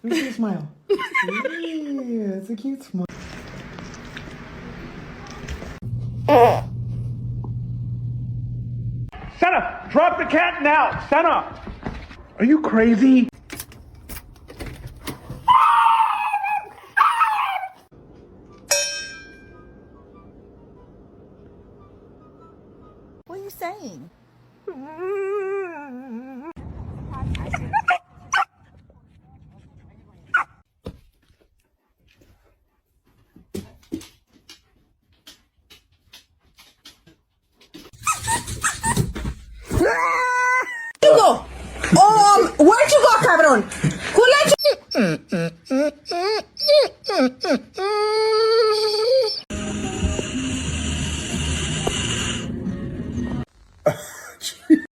Let me see a smile. Yeah, it's a cute smile. Senna, drop the cat now! Senna! Are you crazy? What are you saying? You go. Where'd you go, cabrón? Who let you?